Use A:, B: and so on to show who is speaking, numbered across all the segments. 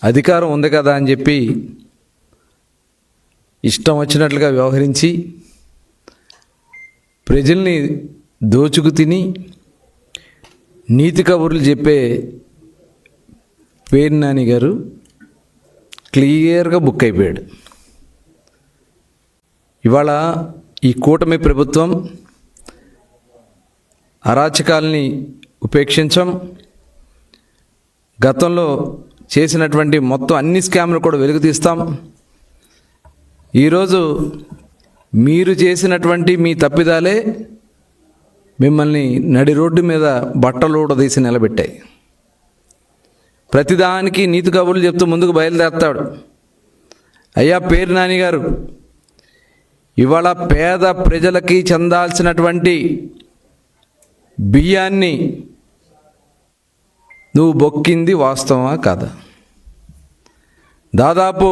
A: అధికారం ఉంది కదా అని చెప్పి ఇష్టం వచ్చినట్లుగా వ్యవహరించి ప్రజల్ని దోచుకు తిని నీతి కబుర్లు చెప్పే పేర్ని నాని గారు క్లియర్గా బుక్ అయిపోయాడు. ఇవాళ ఈ కూటమి ప్రభుత్వం అరాచకాల్ని ఉపేక్షించం, గతంలో చేసినటువంటి మొత్తం అన్ని స్కామ్లు కూడా వెలుగు తీస్తాం. ఈరోజు మీరు చేసినటువంటి మీ తప్పిదాలే మిమ్మల్ని నడి రోడ్డు మీద బట్టలు ఊడదీసి నిలబెట్టాయి. ప్రతిదానికి నీతి కబుర్లు చెప్తూ ముందుకు బయలుదేరతాడు. అయ్యా పేరు నాని గారు, ఇవాళ పేద ప్రజలకి చెందాల్సినటువంటి బియ్యాన్ని నువ్వు బొక్కింది వాస్తవమా కాదా? దాదాపు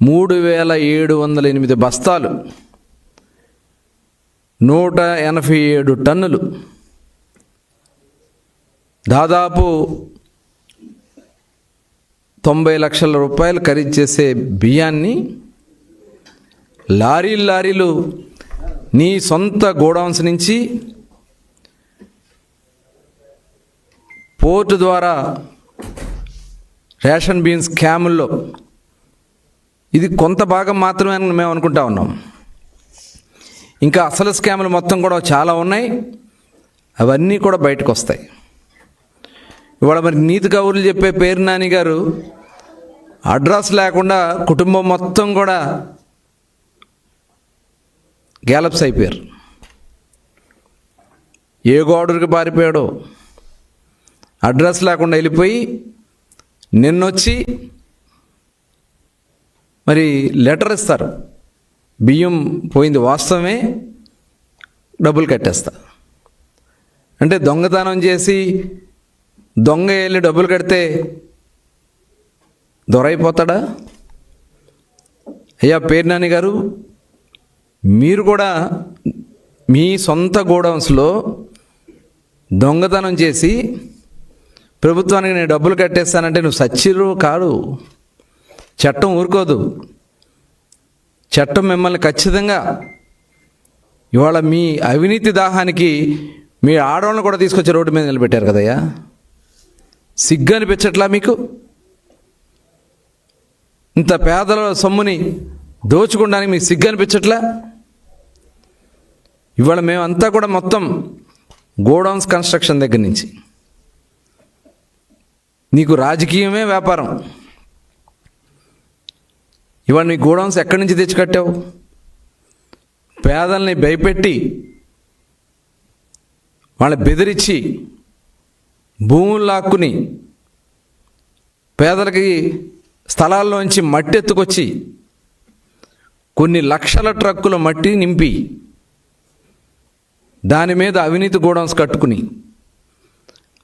A: 3708 బస్తాలు, 187 టన్నులు, దాదాపు 90 లక్షల రూపాయలు ఖరీదు చేసే బియ్యాన్ని లారీలు నీ సొంత గోడౌన్స్ నుంచి పోర్టు ద్వారా రేషన్ బియ్యం స్కాముల్లో ఇది కొంత భాగం మాత్రమే అని మేము అనుకుంటా ఉన్నాం. ఇంకా అసలు స్కాములు మొత్తం కూడా చాలా ఉన్నాయి, అవన్నీ కూడా బయటకు వస్తాయి. ఇవాళ మరి నీతి కబుర్లు చెప్పే పేరు నాని గారు అడ్రస్ లేకుండా కుటుంబం మొత్తం కూడా గ్యాలప్స్ అయిపోయారు. ఏ గోడూరికి పారిపోయాడో అడ్రస్ లేకుండా వెళ్ళిపోయి నిన్నొచ్చి మరి లెటర్ ఇస్తారు, బియ్యం పోయింది వాస్తవమే, డబ్బులు కట్టేస్తా అంటే దొంగతనం చేసి దొంగ వెళ్ళి డబ్బులు కడితే దొరైపోతాడా? అయ్యా పేరు నాని గారు, మీరు కూడా మీ సొంత గోడౌన్స్లో దొంగతనం చేసి ప్రభుత్వానికి నేను డబ్బులు కట్టేస్తానంటే నువ్వు సచ్చిరు కాదు. చట్టం ఊరుకోదు. చట్టం మిమ్మల్ని ఖచ్చితంగా ఇవాళ మీ అవినీతి దాహానికి మీ ఆడవాళ్ళని కూడా తీసుకొచ్చి రోడ్డు మీద నిలబెట్టారు కదయ్యా. సిగ్గు అనిపించట్లా మీకు? ఇంత పేదల సొమ్ముని దోచుకోవడానికి మీకు సిగ్గు అనిపించట్లా? ఇవాళ మేమంతా కూడా మొత్తం గోడౌన్స్ కన్స్ట్రక్షన్ దగ్గర నుంచి నీకు రాజకీయమే వ్యాపారం. ఇవాళ నీ గోడౌన్స్ ఎక్కడి నుంచి తెచ్చి కట్టావు? పేదల్ని భయపెట్టి వాళ్ళని బెదిరించి భూములు లాక్కుని పేదలకి స్థలాల్లోంచి మట్టి ఎత్తుకొచ్చి కొన్ని లక్షల ట్రక్కుల మట్టి నింపి దాని మీద అవినీతి గోడౌన్స్ కట్టుకుని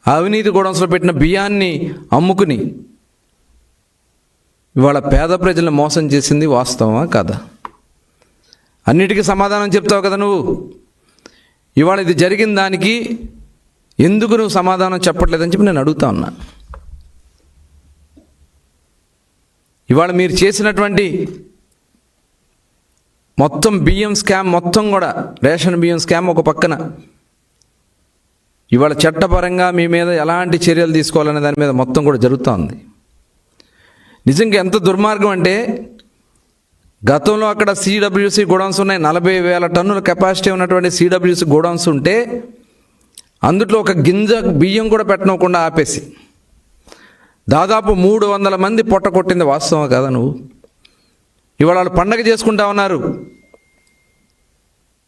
A: అవినీతి గోడౌన్స్లో పెట్టిన బియ్యాన్ని అమ్ముకుని ఇవాళ పేద ప్రజలను మోసం చేసింది వాస్తవమా కాదా? అన్నిటికీ సమాధానం చెప్తావు కదా నువ్వు. ఇవాళ ఇది జరిగిన దానికి ఎందుకు నువ్వు సమాధానం చెప్పట్లేదని చెప్పి నేను అడుగుతా ఉన్నా. ఇవాళ మీరు చేసినటువంటి మొత్తం బియ్యం స్కామ్ మొత్తం కూడా, రేషన్ బియ్యం స్కామ్ ఒక పక్కన, ఇవాళ చట్టపరంగా మీ మీద ఎలాంటి చర్యలు తీసుకోవాలనే దాని మీద మొత్తం కూడా జరుగుతూ ఉంది. నిజంగా ఎంత దుర్మార్గం అంటే, గతంలో అక్కడ సిడబ్ల్యూసి గోడౌన్స్ ఉన్నాయి, 40,000 టన్నుల కెపాసిటీ ఉన్నటువంటి సిడబ్ల్యూసి గోడౌన్స్ ఉంటే అందులో ఒక గింజ బియ్యం కూడా పెట్టనకుండా ఆపేసి దాదాపు 300 మంది పొట్ట కొట్టింది వాస్తవం కదా నువ్వు? ఇవాళ వాళ్ళు పండగ చేసుకుంటా ఉన్నారు.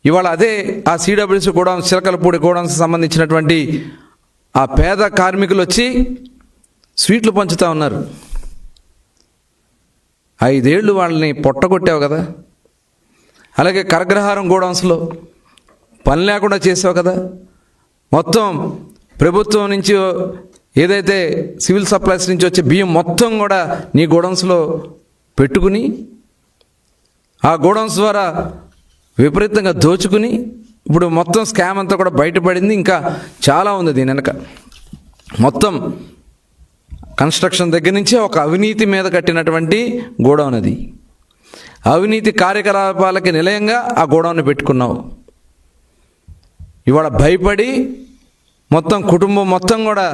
A: ఇవాళ అదే ఆ సిడబ్ల్యూసి గోడౌన్స్, చిలకలపూడి గోడౌన్స్ సంబంధించినటువంటి ఆ పేద కార్మికులు వచ్చి స్వీట్లు పంచుతూ ఉన్నారు. 5 ఏళ్ళు వాళ్ళని పొట్టగొట్టావు కదా. అలాగే కరగ్రహారం గోడౌన్స్లో పని లేకుండా చేసావు కదా. మొత్తం ప్రభుత్వం నుంచి ఏదైతే సివిల్ సప్లైస్ నుంచి వచ్చే బియ్యం మొత్తం కూడా నీ గోడౌన్స్లో పెట్టుకుని ఆ గోడౌన్స్ ద్వారా విపరీతంగా దోచుకుని ఇప్పుడు మొత్తం స్కామ్ అంతా కూడా బయటపడింది. ఇంకా చాలా ఉంది దీని వెనక. మొత్తం కన్స్ట్రక్షన్ దగ్గర నుంచే ఒక అవినీతి మీద కట్టినటువంటి గోడౌన్ అది. అవినీతి కార్యకలాపాలకి నిలయంగా ఆ గోడౌన్ పెట్టుకున్నావు. ఇవాళ భయపడి మొత్తం కుటుంబం మొత్తం కూడా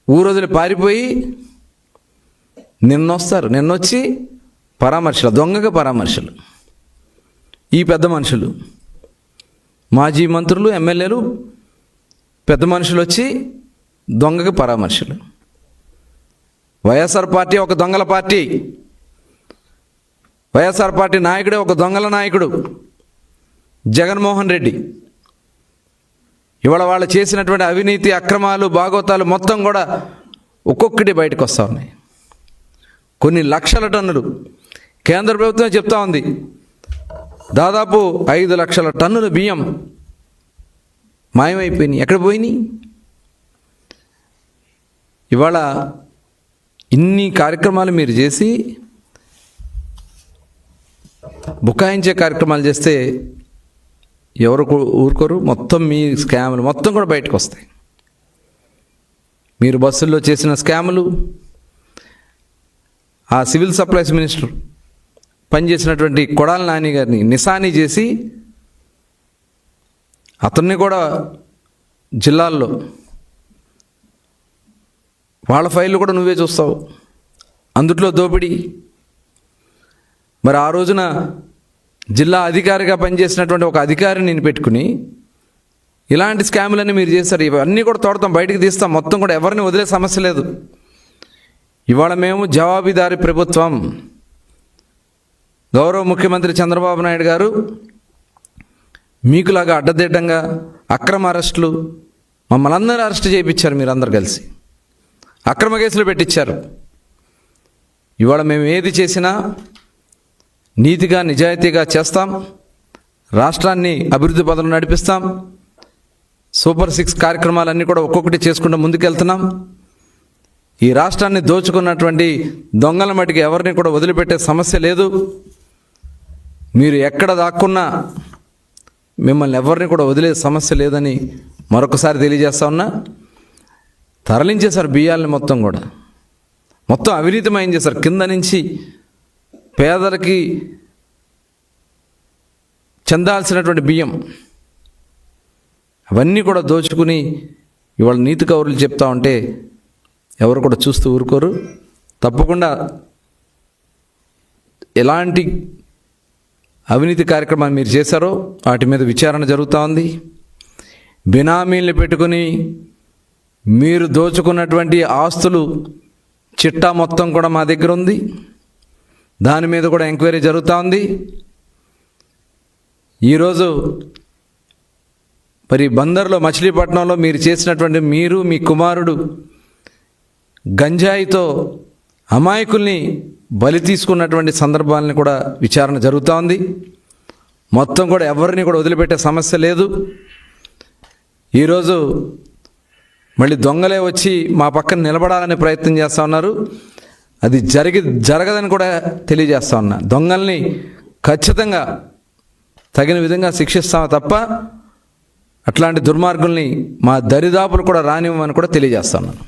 A: ఊరొదిలి పారిపోయి నిన్నొచ్చి పరామర్శలు, దొంగగా పరామర్శలు. ఈ పెద్ద మనుషులు, మాజీ మంత్రులు, ఎమ్మెల్యేలు, పెద్ద మనుషులు వచ్చి దొంగకి పరామర్శలు. వైఎస్ఆర్ పార్టీ ఒక దొంగల పార్టీ. వైఎస్ఆర్ పార్టీ నాయకుడే ఒక దొంగల నాయకుడు జగన్మోహన్ రెడ్డి. ఇవాళ వాళ్ళు చేసినటువంటి అవినీతి, అక్రమాలు, బాగోతాలు మొత్తం కూడా ఒక్కొక్కటి బయటకు వస్తూ ఉన్నాయి. కొన్ని లక్షల టన్నులు కేంద్ర ప్రభుత్వం చెప్తా ఉంది, దాదాపు 5 లక్షల టన్నుల బియ్యం మాయమైపోయినాయి. ఎక్కడ పోయినాయి? ఇవాళ ఇన్ని కార్యక్రమాలు మీరు చేసి బుకాయించే కార్యక్రమాలు చేస్తే ఎవరు ఊరుకోరు. మొత్తం మీ స్కాములు మొత్తం కూడా బయటకు వస్తాయి. మీరు బస్సుల్లో చేసిన స్కాములు, ఆ సివిల్ సప్లైస్ మినిస్టర్ పనిచేసినటువంటి కొడాల నాని గారిని నిశానీ చేసి అతన్ని కూడా జిల్లాల్లో వాళ్ళ ఫైళ్ళు కూడా నువ్వే చూస్తావు, అందుట్లో దోపిడీ. మరి ఆ రోజున జిల్లా అధికారిగా పనిచేసినటువంటి ఒక అధికారిని నేను పెట్టుకుని ఇలాంటి స్కాములన్నీ మీరు చేస్తారు. ఇవన్నీ కూడా తోడతాం, బయటికి తీస్తాం, మొత్తం కూడా ఎవరిని వదిలే సమస్య లేదు. ఇవాళ మేము జవాబుదారీ ప్రభుత్వం. గౌరవ ముఖ్యమంత్రి చంద్రబాబు నాయుడు గారు మీకులాగా అడ్డదిడ్డంగా అక్రమ అరెస్టులు, మమ్మల్ని అందరూ అరెస్ట్ చేయించారు. మీరందరూ కలిసి అక్రమ కేసులు పెట్టించారు. ఇవాళ మేము ఏది చేసినా నీతిగా, నిజాయితీగా చేస్తాం. రాష్ట్రాన్ని అభివృద్ధి పదంలో నడిపిస్తాం. సూపర్ 6 కార్యక్రమాలన్నీ కూడా ఒక్కొక్కటి చేసుకుంటూ ముందుకెళ్తున్నాం. ఈ రాష్ట్రాన్ని దోచుకున్నటువంటి దొంగల మటుకు ఎవరిని కూడా వదిలిపెట్టే సమస్య లేదు. మీరు ఎక్కడ దాక్కున్నా మిమ్మల్ని ఎవరిని కూడా వదిలే సమస్య లేదని మరొకసారి తెలియజేస్తా ఉన్నా. తరలించేశారు బియ్యాలని మొత్తం కూడా, మొత్తం అవినీతిమయం చేశారు. కింద నుంచి పేదలకి చెందాల్సినటువంటి బియ్యం అవన్నీ కూడా దోచుకుని ఇవాళ నీతి కౌరులు చెప్తా ఉంటే ఎవరు కూడా చూస్తూ ఊరుకోరు. తప్పకుండా ఎలాంటి అవినీతి కార్యక్రమాలు మీరు చేశారో వాటి మీద విచారణ జరుగుతూ ఉంది. బినామీల్ని పెట్టుకుని మీరు దోచుకున్నటువంటి ఆస్తులు చిట్టా మొత్తం కూడా మా దగ్గర ఉంది. దాని మీద కూడా ఎంక్వైరీ జరుగుతూ ఉంది. ఈరోజు మరి బందర్లో, మచిలీపట్నంలో మీరు చేసినటువంటి, మీరు మీ కుమారుడు గంజాయితో అమాయకుల్ని బలి తీసుకున్నటువంటి సందర్భాలను కూడా విచారణ జరుగుతూ ఉంది. మొత్తం కూడా ఎవరిని కూడా వదిలిపెట్టే సమస్య లేదు. ఈరోజు మళ్ళీ దొంగలే వచ్చి మా పక్కన నిలబడాలని ప్రయత్నం చేస్తూ ఉన్నారు. అది జరగదని కూడా తెలియజేస్తా ఉన్నా. దొంగల్ని ఖచ్చితంగా తగిన విధంగా శిక్షిస్తాము తప్ప అట్లాంటి దుర్మార్గుల్ని మా దరిదాపులు కూడా రానివ్వమని కూడా తెలియజేస్తా ఉన్నాను.